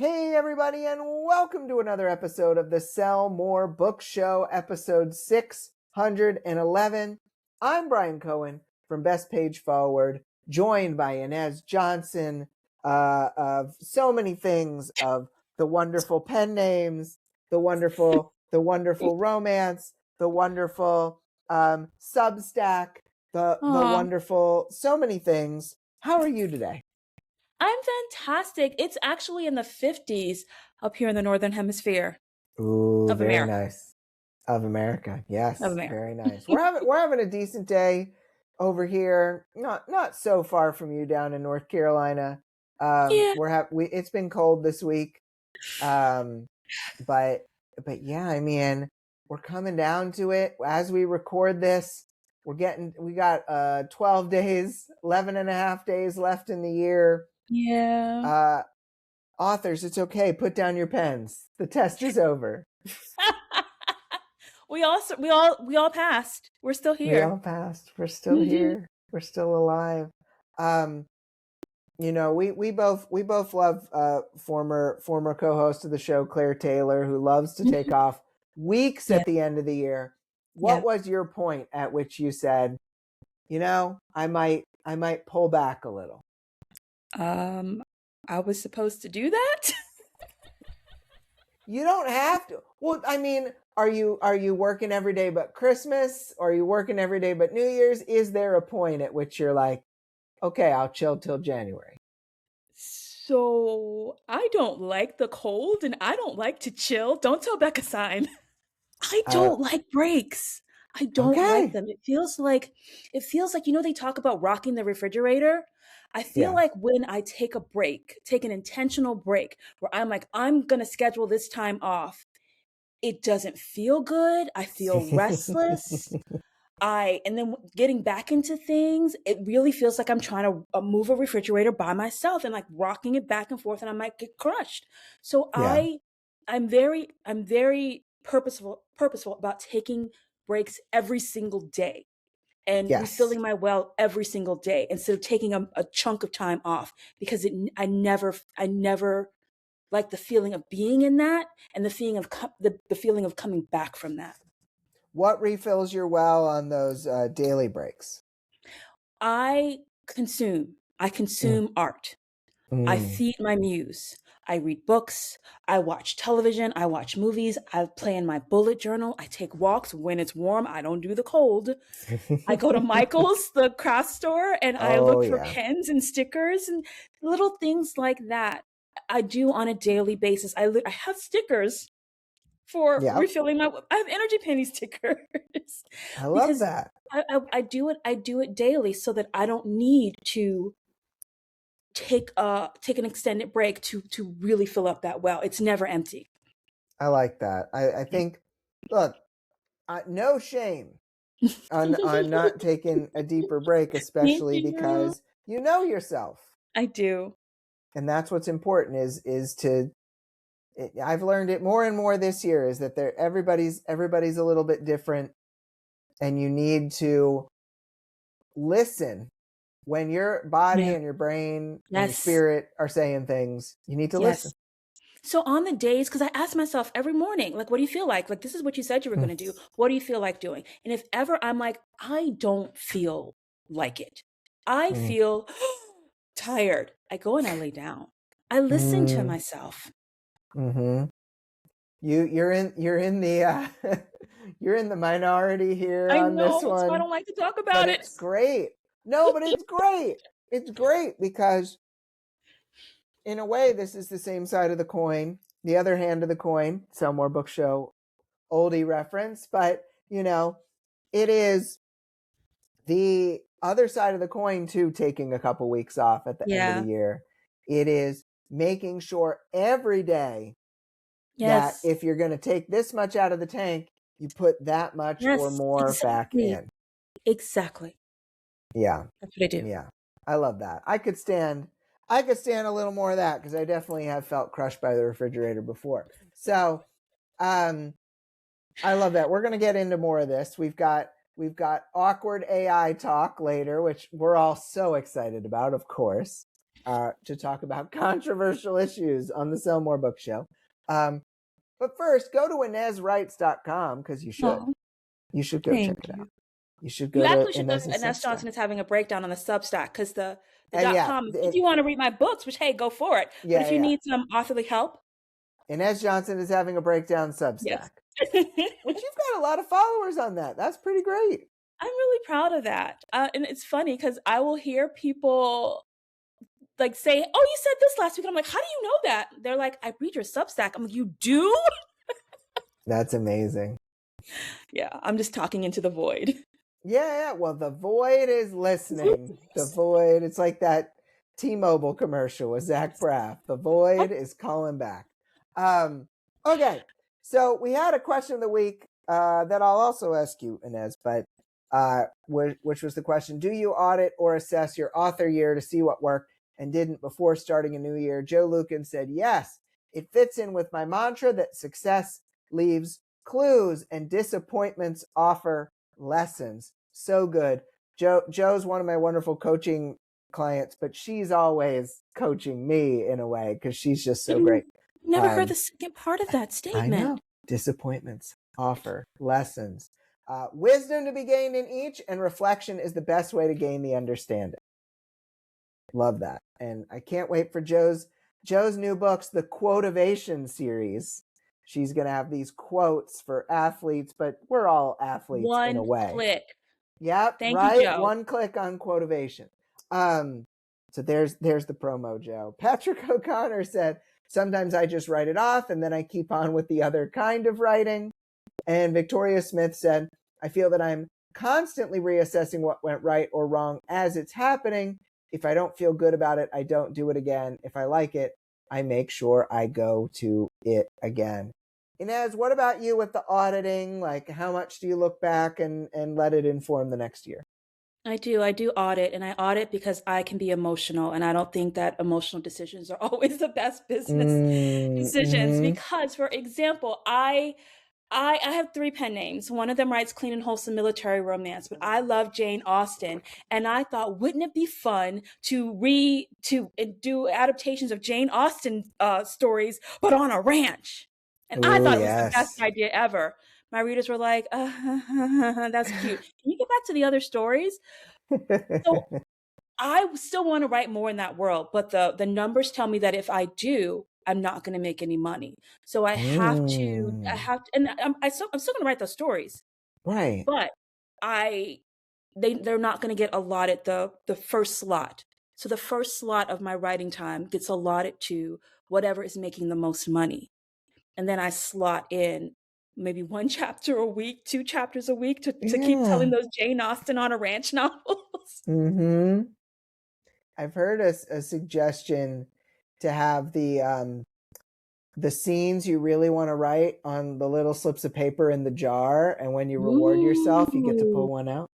Hey, everybody, and welcome to another episode of the Sell More Book Show, episode 611. I'm Brian Cohen from Best Page Forward, joined by Ines Johnson of so many things, of the wonderful pen names, the wonderful romance, the wonderful Substack, the wonderful so many things. How are you today? I'm fantastic. It's actually in the 50s up here in the Northern Hemisphere. Ooh, of very America. nice. Of America, yes, Of America. very nice. We're having a decent day over here. Not so far from you down in North Carolina. Yeah. It's been cold this week, but yeah, I mean, we're coming down to it as we record this. We got 12 days, 11 and a half days left in the year. Yeah. Authors, it's okay. Put down your pens. The test is over. We all passed. We're still here. We all passed. We're still here. We're still alive. We both love former co-host of the show, Claire Taylor, who loves to take off weeks at the end of the year. What was your point at which you said, I might pull back a little? I was supposed to do that? You don't have to. Well, I mean, are you working every day but Christmas? Or are you working every day but New Year's? Is there a point at which you're like, okay, I'll chill till January? So I don't like the cold and I don't like to chill. Don't tell Becca sign. I don't like breaks. I don't like them. It feels like, they talk about rocking the refrigerator. I feel like when I take a break, take an intentional break where I'm like, I'm going to schedule this time off, it doesn't feel good. I feel restless. And then getting back into things, it really feels like I'm trying to move a refrigerator by myself and like rocking it back and forth, and I might get crushed. So I'm very purposeful about taking breaks every single day and refilling my well every single day instead of taking a chunk of time off, because I never like the feeling of being in that and the feeling of the feeling of coming back from that. What refills your well on those daily breaks? I consume art. I feed my muse. I read books. I watch television. I watch movies. I play in my bullet journal. I take walks when it's warm. I don't do the cold. I go to Michael's, the craft store, and I look for pens and stickers and little things like that. I do on a daily basis. I have stickers for refilling I have energy penny stickers. I love that. I do it daily so that I don't need to take an extended break to really fill up that well. It's never empty. I like that. I think, look, no shame on not taking a deeper break, especially because you know yourself. I do. And that's what's important is to, I've learned it more and more this year, is that everybody's a little bit different, and you need to listen when your body and your brain and your spirit are saying things. You need to listen. So on the days, because I ask myself every morning, like, what do you feel like? Like, this is what you said you were going to do. What do you feel like doing? And if ever I'm like, I don't feel like it, I feel tired, I go and I lay down. I listen to myself. Mm-hmm. You're in the you're in the minority here on this one. So I don't like to talk about it. It's great. No, but it's great. It's great because in a way this is the same side of the coin, the other hand of the coin. Sell More Book Show oldie reference, but it is the other side of the coin too, taking a couple weeks off at the end of the year. It is making sure every day that if you're going to take this much out of the tank, you put that much or more back in. Exactly. Yeah. That's what I do. Yeah. I love that. I could stand a little more of that, because I definitely have felt crushed by the refrigerator before. So, I love that. We're going to get into more of this. We've got awkward AI talk later, which we're all so excited about, of course. to talk about controversial issues on the Sell More Book Show. But first, go to InesWrites.com because you should. Oh, You should go check it out. You should go you to actually should go to Ines's Ines Substack. Johnson is having a breakdown on the Substack because the And .com, if you want to read my books, which, hey, go for it. But if you need some authorly help. Ines Johnson is having a breakdown Substack. Yes. Which you've got a lot of followers on that. That's pretty great. I'm really proud of that. And it's funny because I will hear people like say, oh, you said this last week. And I'm like, how do you know that? They're like, I read your Substack. I'm like, you do? That's amazing. Yeah, I'm just talking into the void. Yeah. Well, the void is listening. The void, it's like that T-Mobile commercial with Zach Braff. The void is calling back. Okay. So we had a question of the week that I'll also ask you, Ines, but which was the question, do you audit or assess your author year to see what worked and didn't before starting a new year? Joe Lucan said, yes, it fits in with my mantra that success leaves clues and disappointments offer lessons. So good. Joe's one of my wonderful coaching clients, but she's always coaching me in a way because she's just so great. Never heard the second part of that statement. I know. Disappointments offer lessons. Wisdom to be gained in each, and reflection is the best way to gain the understanding. Love that. And I can't wait for Joe's new books, the Quotivation series. She's going to have these quotes for athletes, but we're all athletes in a way. One click. Yep, Thank right? you, Joe. One click on Quotivation. So there's the promo, Joe. Patrick O'Connor said, sometimes I just write it off and then I keep on with the other kind of writing. And Victoria Smith said, I feel that I'm constantly reassessing what went right or wrong as it's happening. If I don't feel good about it, I don't do it again. If I like it, I make sure I go to it again. Ines, what about you with the auditing? Like, how much do you look back and let it inform the next year? I do audit, and I audit because I can be emotional, and I don't think that emotional decisions are always the best business decisions. Because, for example, I have 3 pen names. One of them writes clean and wholesome military romance, but I love Jane Austen. And I thought, wouldn't it be fun to do adaptations of Jane Austen stories, but on a ranch? And I thought it was the best idea ever. My readers were like, that's cute. Can you get back to the other stories? So I still want to write more in that world, but the numbers tell me that if I do, I'm not going to make any money. So I have to, and I'm still going to write those stories. Right. But they're not going to get allotted the first slot. So the first slot of my writing time gets allotted to whatever is making the most money. And then I slot in maybe 1 chapter a week, 2 chapters a week to keep telling those Jane Austen on a ranch novels. I've heard a suggestion to have the scenes you really want to write on the little slips of paper in the jar, and when you reward yourself, you get to pull one out.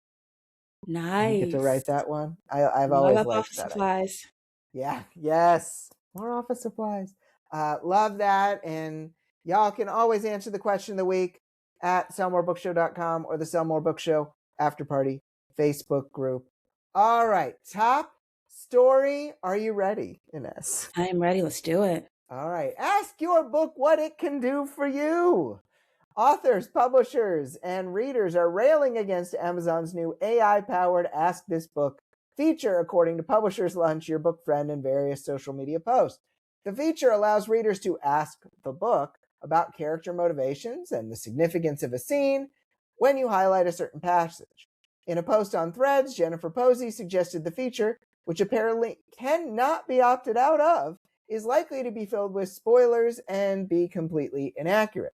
Nice. You get to write that one. I've always liked that. Supplies. Yeah. Yes. More office supplies. Love that. And y'all can always answer the question of the week at sellmorebookshow.com or the Sell More Book Show After Party Facebook group. All right. Top story. Are you ready, Ines? I am ready. Let's do it. All right. Ask your book what it can do for you. Authors, publishers, and readers are railing against Amazon's new AI-powered Ask This Book feature, according to Publishers Lunch, Your Book Friend, and various social media posts. The feature allows readers to ask the book about character motivations and the significance of a scene when you highlight a certain passage. In a post on Threads, Jennifer Posey suggested the feature, which apparently cannot be opted out of, is likely to be filled with spoilers and be completely inaccurate.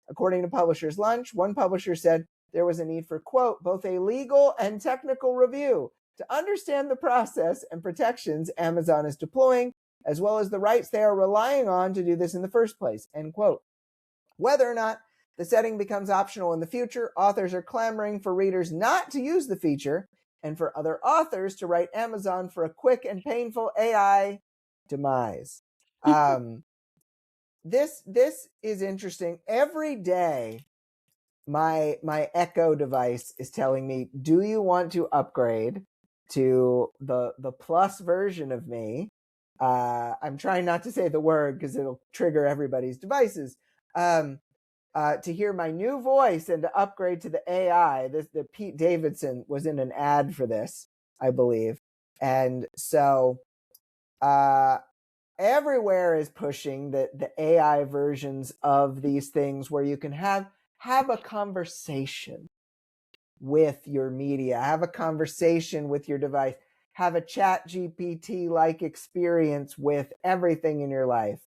According to Publishers Lunch, one publisher said there was a need for, quote, both a legal and technical review to understand the process and protections Amazon is deploying, as well as the rights they are relying on to do this in the first place, end quote. Whether or not the setting becomes optional in the future, authors are clamoring for readers not to use the feature and for other authors to write Amazon for a quick and painful AI demise. This is interesting. Every day, my Echo device is telling me, do you want to upgrade to the plus version of me I'm trying not to say the word because it'll trigger everybody's devices. To hear my new voice and to upgrade to the AI. The Pete Davidson was in an ad for this, I believe. And so everywhere is pushing the AI versions of these things where you can have a conversation with your media, have a conversation with your device, have a chat GPT like experience with everything in your life.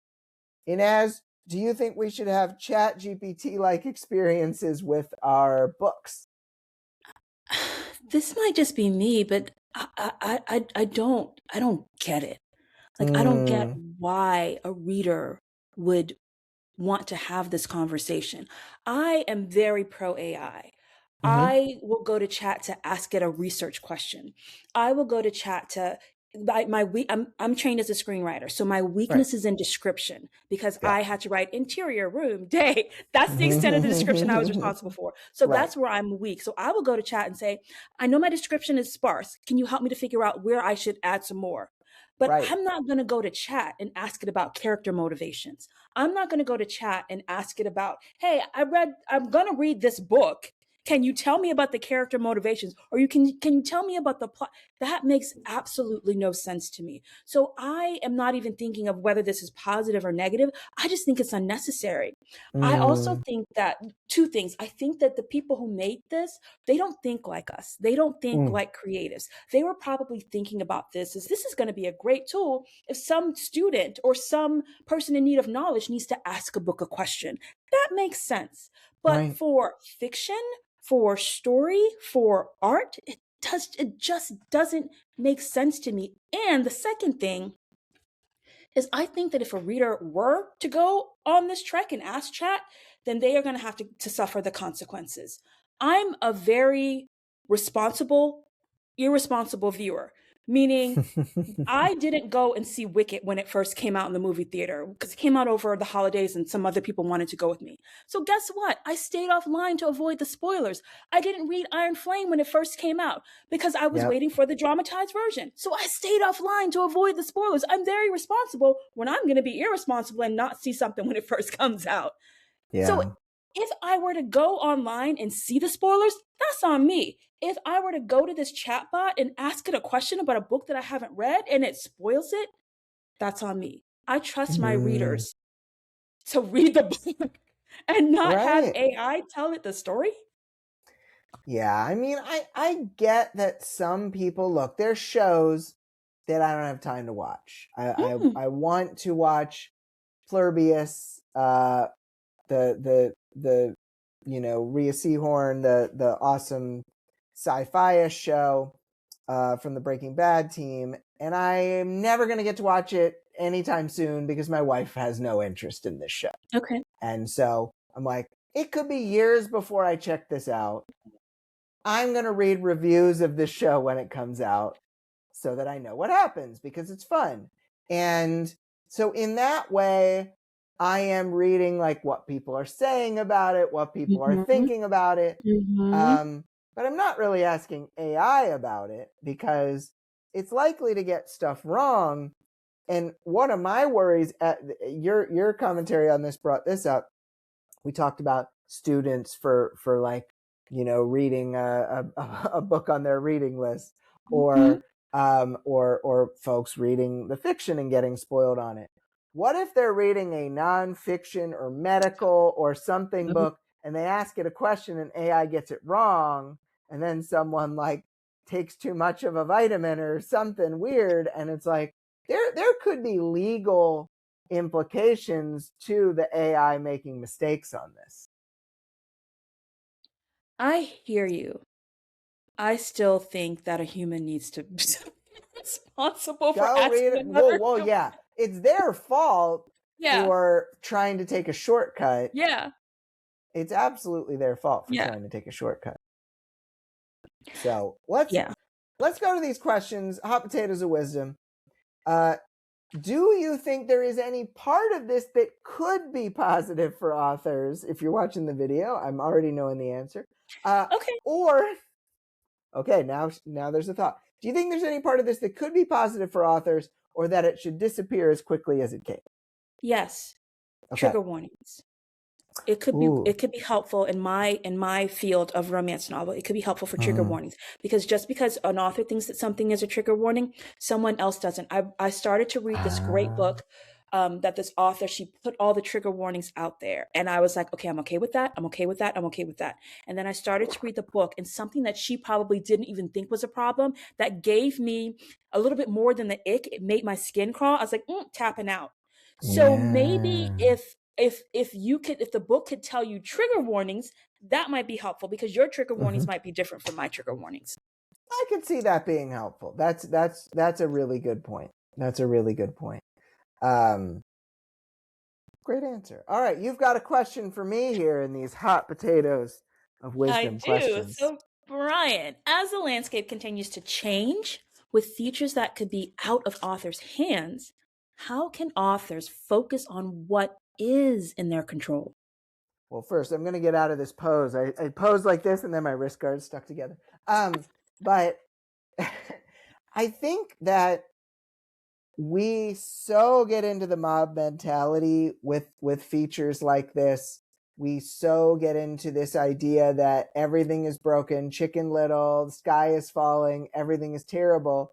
Inez, do you think we should have chat GPT like experiences with our books? This might just be me, but I don't get it. Like, I don't get why a reader would want to have this conversation. I am very pro AI. I will go to chat to ask it a research question. I will go to chat to I'm trained as a screenwriter, so my weakness is in description because Yeah. I had to write interior room day. That's the extent of the description I was responsible for. So that's where I'm weak. So I will go to chat and say, I know my description is sparse. Can you help me to figure out where I should add some more? But I'm not going to go to chat and ask it about character motivations. I'm not going to go to chat and ask it about, hey, I'm going to read this book. Can you tell me about the character motivations? Or can you tell me about the plot? That makes absolutely no sense to me. So I am not even thinking of whether this is positive or negative. I just think it's unnecessary. I also think that two things. I think that the people who made this, they don't think like us. They don't think like creatives. They were probably thinking about this as this is going to be a great tool if some student or some person in need of knowledge needs to ask a book a question. That makes sense. But for fiction, for story, for art, it just doesn't make sense to me. And the second thing is I think that if a reader were to go on this trek and ask chat, then they are going to have to suffer the consequences. I'm a very irresponsible viewer, meaning I didn't go and see Wicked when it first came out in the movie theater because it came out over the holidays and some other people wanted to go with me. So guess what? I stayed offline to avoid the spoilers. I didn't read Iron Flame when it first came out because I was waiting for the dramatized version. So I stayed offline to avoid the spoilers. I'm very responsible when I'm going to be irresponsible and not see something when it first comes out. So if I were to go online and see the spoilers, that's on me. If I were to go to this chatbot and ask it a question about a book that I haven't read and it spoils it, that's on me. I trust my readers to read the book and not have AI tell it the story. Yeah, I mean, I get that some people look. There's shows that I don't have time to watch. I want to watch Plurbius, the Rhea Seehorn, the awesome sci-fi show from the Breaking Bad team, and I am never going to get to watch it anytime soon because my wife has no interest in this show. Okay. And so I'm like, it could be years before I check this out. I'm going to read reviews of this show when it comes out so that I know what happens because it's fun. And so in that way, I am reading like what people are saying about it, what people are thinking about it. But I'm not really asking AI about it because it's likely to get stuff wrong. And one of my worries at your commentary on this brought this up. We talked about students for like, reading a book on their reading list or folks reading the fiction and getting spoiled on it. What if they're reading a nonfiction or medical or something book and they ask it a question and AI gets it wrong, and then someone like takes too much of a vitamin or something weird, and it's like there could be legal implications to the AI making mistakes on this. I hear you. I still think that a human needs to be responsible for asking another. Well, yeah. It's their fault for trying to take a shortcut. Yeah. It's absolutely their fault for trying to take a shortcut. So let's go to these questions. Hot potatoes of wisdom. Do you think there is any part of this that could be positive for authors? If you're watching the video, I'm already knowing the answer. Okay, now there's a thought. Do you think there's any part of this that could be positive for authors, or that it should disappear as quickly as it came? Yes. Okay. Trigger warnings. It could be helpful in my field of romance novel. It could be helpful for trigger warnings, because just because an author thinks that something is a trigger warning, someone else doesn't. I started to read this great book that this author, she put all the trigger warnings out there, and I was like, okay, I'm okay with that. I'm okay with that. I'm okay with that. And then I started to read the book, and something that she probably didn't even think was a problem that gave me a little bit more than the ick. It made my skin crawl. I was like, tapping out. So maybe if the book could tell you trigger warnings, that might be helpful, because your trigger warnings might be different from my trigger warnings. I could see that being helpful. That's a really good point. That's a really good point. Great answer. All right, you've got a question for me here in these hot potatoes of wisdom questions. So, Brian, as the landscape continues to change with features that could be out of authors' hands, how can authors focus on what is in their control? Well, first, I'm going to get out of this pose. I pose like this, and then my wrist guard's stuck together. But I think that we so get into the mob mentality with features like this. We so get into this idea that everything is broken, Chicken Little, the sky is falling, everything is terrible,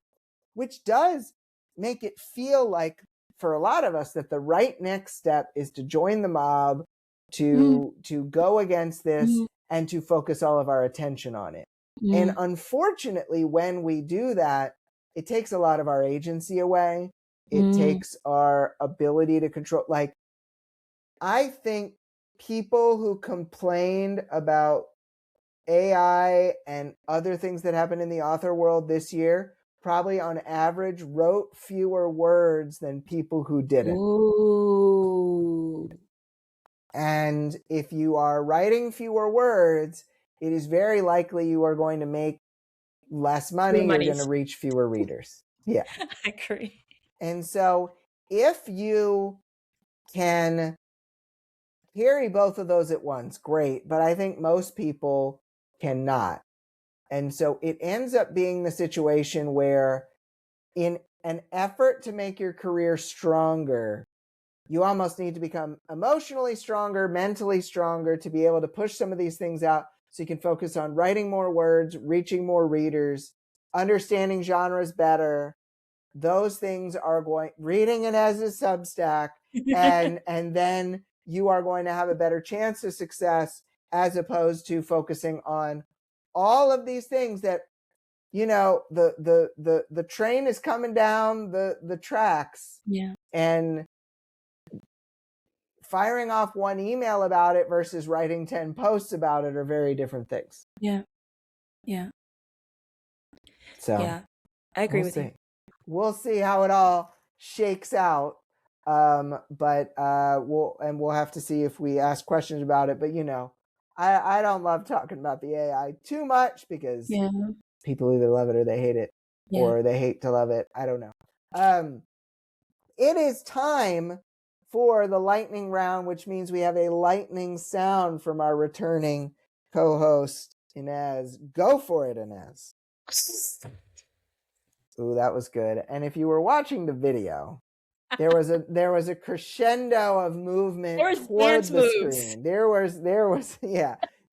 which does make it feel like, for a lot of us, that the right next step is to join the mob, to go against this, and to focus all of our attention on it. And unfortunately, when we do that, it takes a lot of our agency away. It takes our ability to control. Like, I think people who complained about AI and other things that happened in the author world this year probably on average wrote fewer words than people who didn't. Ooh. And if you are writing fewer words, it is very likely you are going to make less money. You're going to reach fewer readers. Yeah. I agree. And so if you can carry both of those at once, great. But I think most people cannot. And so it ends up being the situation where, in an effort to make your career stronger, you almost need to become emotionally stronger, mentally stronger, to be able to push some of these things out, so you can focus on writing more words, reaching more readers, understanding genres better. Those things are reading it as a Substack, and then you are going to have a better chance of success, as opposed to focusing on all of these things that, the train is coming down the tracks. Yeah. And firing off one email about it versus writing 10 posts about it are very different things. Yeah. Yeah. So yeah, I agree with you. We'll see how it all shakes out. But we'll have to see if we ask questions about it. But I don't love talking about the AI too much, because people either love it or they hate it, or they hate to love it. I don't know. It is time for the lightning round, which means we have a lightning sound from our returning co-host, Ines. Go for it, Ines. Ooh, that was good. And if you were watching the video, there was a crescendo of movement towards the screen. There was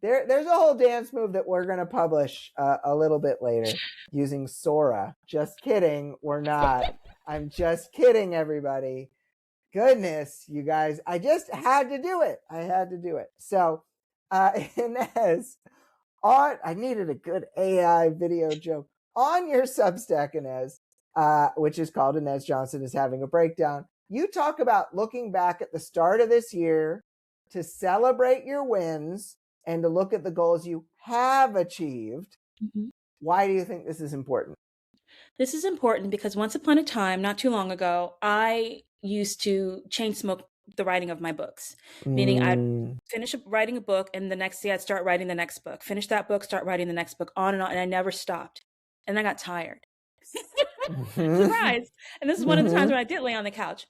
there's a whole dance move that we're going to publish a little bit later using Sora. Just kidding, we're not. I'm just kidding, everybody. Goodness, you guys, I just had to do it. So, Ines, I needed a good AI video joke. On your Substack, Ines, which is called Ines Johnson is Having a Breakdown, you talk about looking back at the start of this year to celebrate your wins and to look at the goals you have achieved. Why do you think this is important? This is important because once upon a time, not too long ago, I used to chain smoke the writing of my books. Meaning I'd finish writing a book, and the next day I'd start writing the next book. Finish that book, start writing the next book, on, and I never stopped. And I got tired. Surprise! And this is one of the times when I did lay on the couch.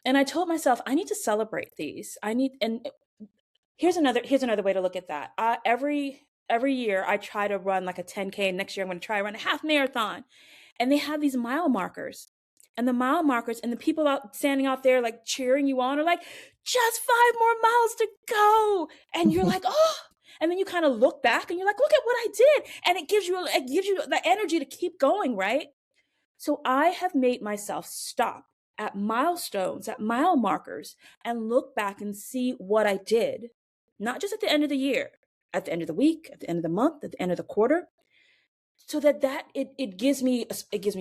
And I told myself, I need to celebrate these. Here's another way to look at that. Every year I try to run like a 10K. Next year I'm going to try to run a half marathon. And they have these mile markers. And the mile markers and the people out standing out there like cheering you on are like, just 5 more miles to go. And you're like, oh, and then you kind of look back and you're like, look at what I did. And it gives you the energy to keep going, right? So I have made myself stop at milestones, at mile markers, and look back and see what I did, not just at the end of the year, at the end of the week, at the end of the month, at the end of the quarter, so that it gives me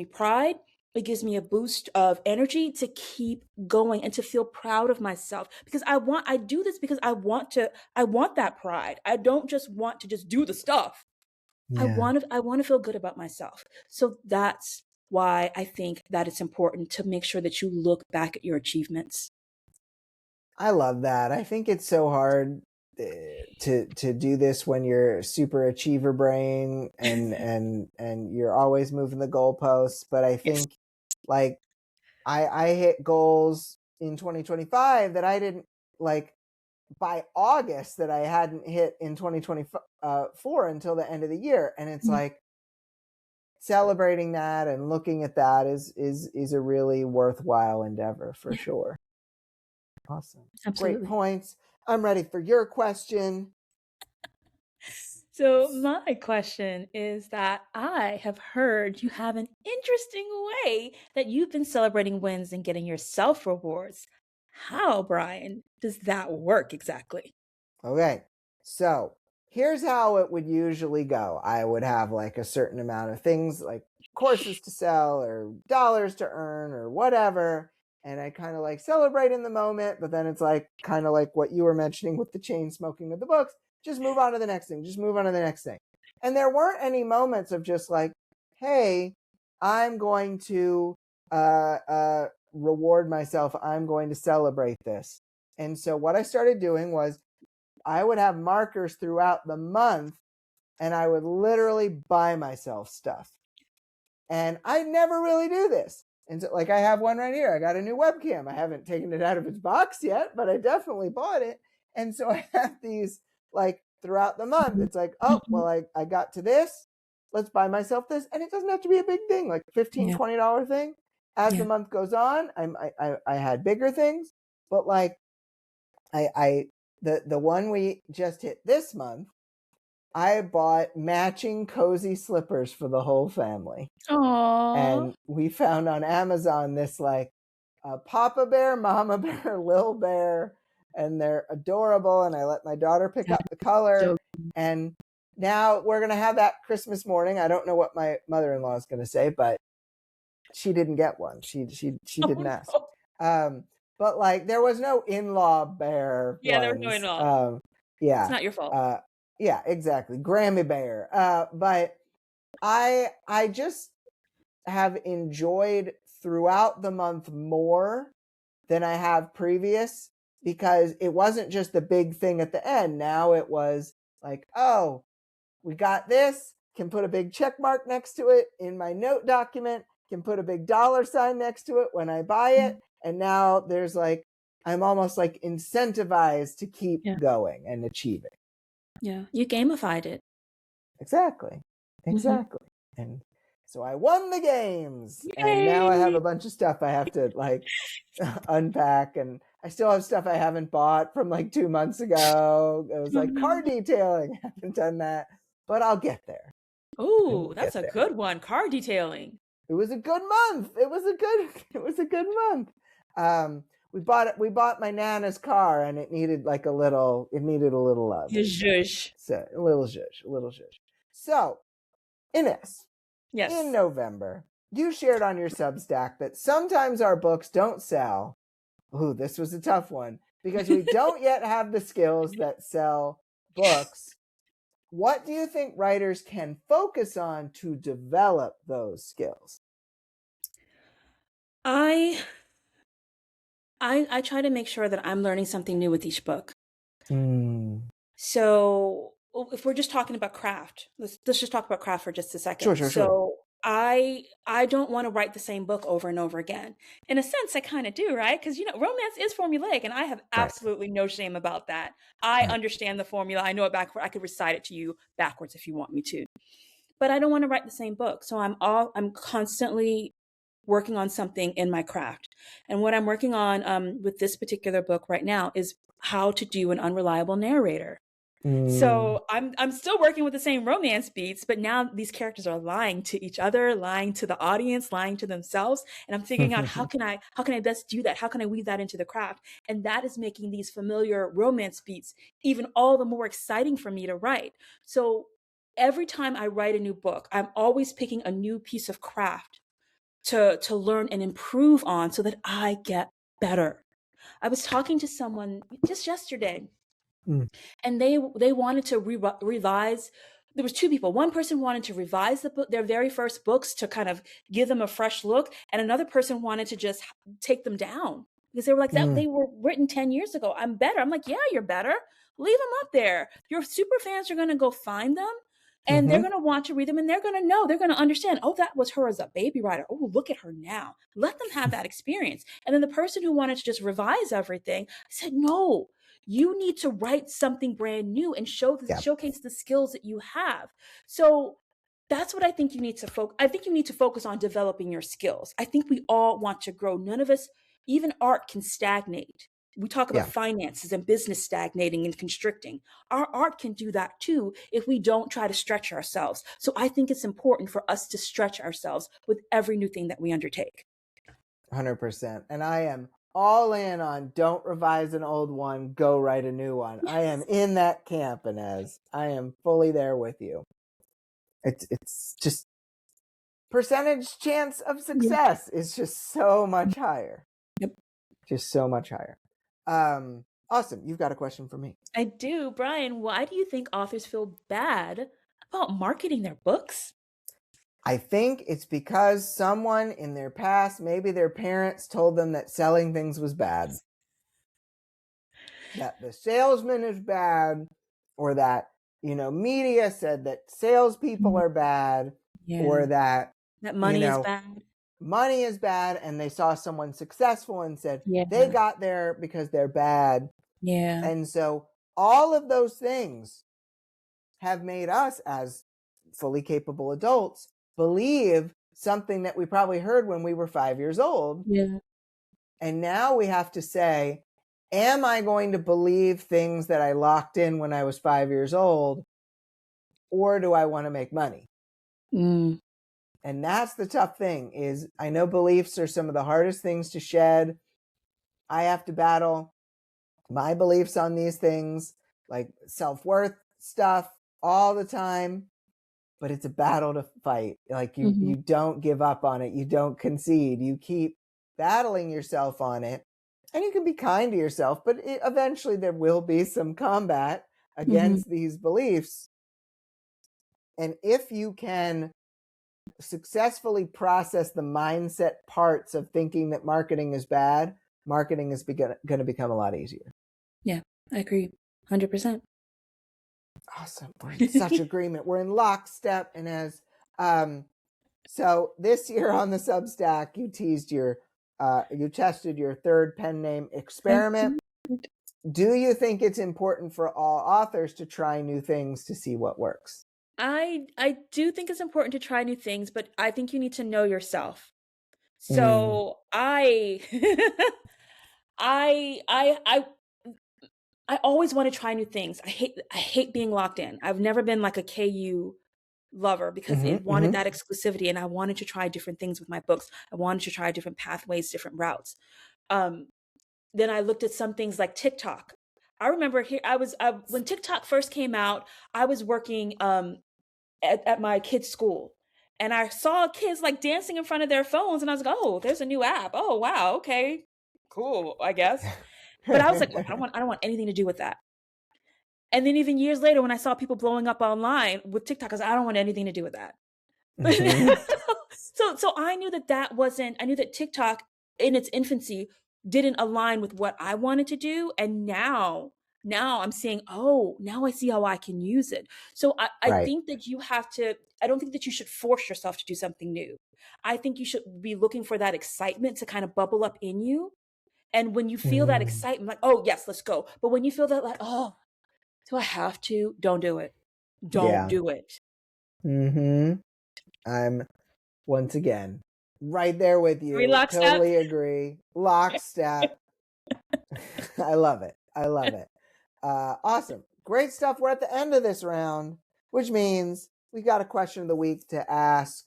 pride. It gives me a boost of energy to keep going and to feel proud of myself, because I do this because I want that pride. I don't just want to just do the stuff. Yeah. I want to feel good about myself. So that's why I think that it's important to make sure that you look back at your achievements. I love that. I think it's so hard to do this when you're super achiever brain and you're always moving the goalposts. But I Yes. think like I hit goals in 2025 that I didn't like by August that I hadn't hit in 2024 until the end of the year. And it's like celebrating that and looking at that is a really worthwhile endeavor for sure. Awesome. Great Absolutely. points. I'm ready for your question. So my question is that I have heard you have an interesting way that you've been celebrating wins and getting yourself rewards. How, Brian, does that work exactly? Okay. So here's how it would usually go. I would have like a certain amount of things like courses to sell or dollars to earn or whatever. And I kind of like celebrate in the moment, but then it's like kind of like what you were mentioning with the chain smoking of the books. Just move on to the next thing. Just move on to the next thing. And there weren't any moments of just like, hey, I'm going to reward myself. I'm going to celebrate this. And so what I started doing was I would have markers throughout the month and I would literally buy myself stuff. And I never really do this. And so, like, I have one right here. I got a new webcam. I haven't taken it out of its box yet, but I definitely bought it. And so I have these like throughout the month. It's like, oh, well, I got to this. Let's buy myself this. And it doesn't have to be a big thing, like $15, Yeah. $20 thing. As the Yeah. month goes on, I had bigger things, but like the one we just hit this month, I bought matching cozy slippers for the whole family. Aww. And we found on Amazon this like Papa Bear, Mama Bear, Lil Bear, and they're adorable. And I let my daughter pick That up the is color. so And now we're going to have that Christmas morning. I don't know what my mother-in-law is going to say, but she didn't get one. She oh didn't ask. no. But like there was no in-law bear Yeah, there was no ones. in-law. It's Yeah. not your fault. Yeah, exactly. Grammy Bear. But I just have enjoyed throughout the month more than I have previous because it wasn't just the big thing at the end. Now it was like, oh, we got this, can put a big check mark next to it in my note document, can put a big dollar sign next to it when I buy it. And now there's like, I'm almost like incentivized to keep going and achieving. Yeah, you gamified it. Exactly. Exactly. And so I won the games. And now I have Yay! a bunch of stuff I have to like unpack. And I still have stuff I haven't bought from like 2 months ago. It was like car detailing. I haven't done that, but I'll get there. Oh, We'll that's get a there. good one. Car detailing. It was a good month. It was a good month. We bought my Nana's car and it needed a little love. Zhush. So a little zhush. So Ines, Yes. in November, you shared on your Substack that sometimes our books don't sell. Ooh, this was a tough one because we don't yet have the skills that sell books. What do you think writers can focus on to develop those skills? I try to make sure that I'm learning something new with each book. So if we're just talking about craft, let's just talk about craft for just a second. Sure. So I don't want to write the same book over and over again. In a sense, I kind of do, right? Because romance is formulaic, and I have absolutely no shame about that. I understand the formula. I know it backward. I could recite it to you backwards if you want me to. But I don't want to write the same book. So I'm constantly working on something in my craft. And what I'm working on with this particular book right now is how to do an unreliable narrator. So I'm still working with the same romance beats, but now these characters are lying to each other, lying to the audience, lying to themselves, and I'm figuring out how can I best do that? How can I weave that into the craft? And that is making these familiar romance beats even all the more exciting for me to write. So every time I write a new book, I'm always picking a new piece of craft to learn and improve on so that I get better. I was talking to someone just yesterday and they wanted to revise. There was two people. One person wanted to revise the book, their very first books, to kind of give them a fresh look, and another person wanted to just take them down because they were like that. They were written 10 years ago. I'm better. I'm like, yeah, you're better. Leave them up there. Your super fans are going to go find them, and they're going to want to read them, and they're going to know, they're going to understand, oh, that was her as a baby writer. Oh, look at her now. Let them have that experience. And then the person who wanted to just revise everything, I said, no, you need to write something brand new and showcase the skills that you have. So that's what I think you need to focus. I think you need to focus on developing your skills. I think we all want to grow. None of us, even art, can stagnate. We talk about finances and business stagnating and constricting. Our art can do that too if we don't try to stretch ourselves. So I think it's important for us to stretch ourselves with every new thing that we undertake. 100%. And I am all in on don't revise an old one, go write a new one. Yes. I am in that camp, Ines. I am fully there with you. It's just percentage chance of success is just so much higher. Yep. Just so much higher. Awesome. You've got a question for me. I do. Brian, why do you think authors feel bad about marketing their books? I think it's because someone in their past, maybe their parents, told them that selling things was bad. That the salesman is bad, or that, media said that salespeople are bad, or that money is bad. Money is bad, and they saw someone successful and said they got there because they're bad. Yeah. And so all of those things have made us, as fully capable adults, believe something that we probably heard when we were 5 years old. Yeah. And now we have to say, am I going to believe things that I locked in when I was 5 years old, or do I want to make money? And that's the tough thing. Is I know beliefs are some of the hardest things to shed. I have to battle my beliefs on these things, like self-worth stuff, all the time. But it's a battle to fight. Like you don't give up on it. You don't concede. You keep battling yourself on it. And you can be kind to yourself, but eventually there will be some combat against these beliefs. And if you can successfully process the mindset parts of thinking that marketing is bad, marketing is going to become a lot easier. Yeah, I agree. 100%. Awesome. We're in such agreement. We're in lockstep. And so this year on the Substack, you tested your third pen name experiment. Do you think it's important for all authors to try new things to see what works? I do think it's important to try new things, but I think you need to know yourself. So I always want to try new things. I hate being locked in. I've never been like a KU lover because it wanted that exclusivity, and I wanted to try different things with my books. I wanted to try different pathways, different routes. Then I looked at some things like TikTok. I remember when TikTok first came out, I was working at my kids' school, and I saw kids like dancing in front of their phones, and I was like, oh, there's a new app. Oh, wow. Okay, cool, I guess. But I was like, I don't want anything to do with that. And then even years later, when I saw people blowing up online with TikTok, I was like, I don't want anything to do with that. So I knew I knew that TikTok in its infancy didn't align with what I wanted to do. And now I'm saying, oh, now I see how I can use it. So I think that I don't think that you should force yourself to do something new. I think you should be looking for that excitement to kind of bubble up in you. And when you feel that excitement, like, oh, yes, let's go. But when you feel that, like, oh, do I have to? Don't do it. Don't do it. I'm, once again, Right there with you. Lockstep? Totally agree. Lockstep. I love it. I love it. Awesome. Great stuff. We're at the end of this round, which means we got a question of the week to ask.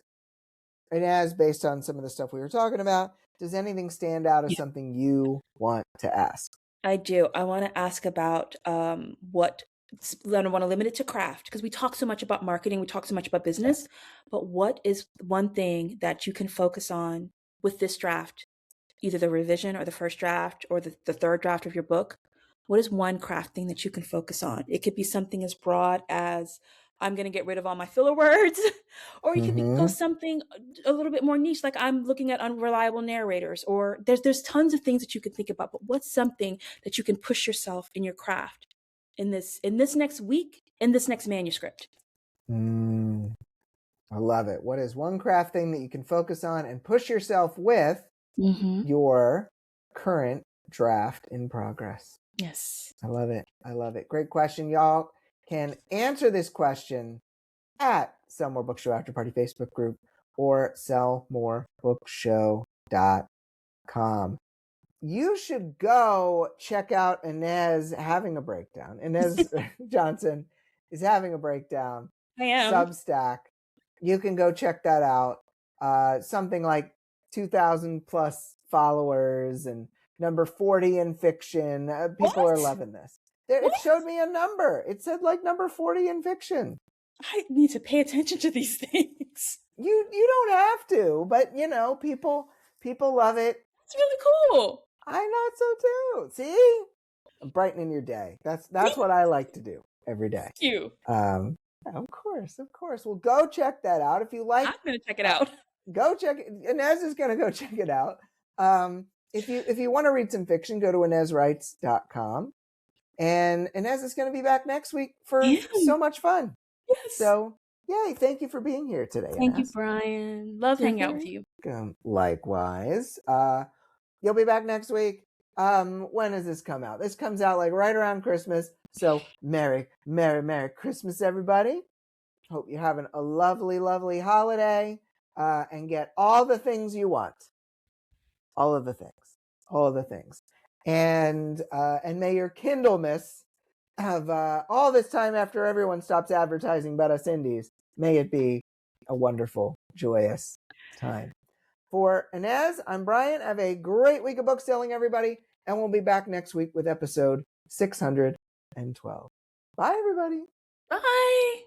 And as based on some of the stuff we were talking about, does anything stand out as something you want to ask? I do. I want to ask about what I don't want to limit it to craft because we talk so much about marketing, we talk so much about business, but what is one thing that you can focus on with this draft, either the revision or the first draft or the third draft of your book? What is one craft thing that you can focus on? It could be something as broad as I'm going to get rid of all my filler words, or you could go something a little bit more niche, like I'm looking at unreliable narrators, or there's tons of things that you can think about. But what's something that you can push yourself in your craft in this next week, in this next manuscript? I love it. What is one craft thing that you can focus on and push yourself with your current draft in progress? Yes. I love it. I love it. Great question. Y'all can answer this question at Sell More Book Show After Party Facebook group or sellmorebookshow.com. You should go check out Ines having a breakdown. Ines Johnson is having a breakdown. I am. Substack. You can go check that out. Something like 2,000 plus followers and number 40 in fiction. People are loving this. It showed me a number. It said like number 40 in fiction. I need to pay attention to these things. You don't have to, but you know, people love it. It's really cool. I know so too. See? I'm brightening your day. That's what I like to do every day. Thank you. Of course. Well, go check that out. If you like, I'm going to check it out. Go check it. Ines is going to go check it out. If you want to read some fiction, go to InesWrites.com. And Ines is going to be back next week for so much fun. Yes. So, yay. Thank you for being here today, Thank Ines. you, Brian. Love hanging out with you. Likewise. You'll be back next week. When does this come out? This comes out like right around Christmas. So Merry Christmas, everybody. Hope you're having a lovely, lovely holiday, and get all the things you want. All of the things. And may your Kindle-miss have all this time after everyone stops advertising about us indies. May it be a wonderful, joyous time. For Ines, I'm Brian. Have a great week of book selling, everybody. And we'll be back next week with episode 612. Bye, everybody. Bye.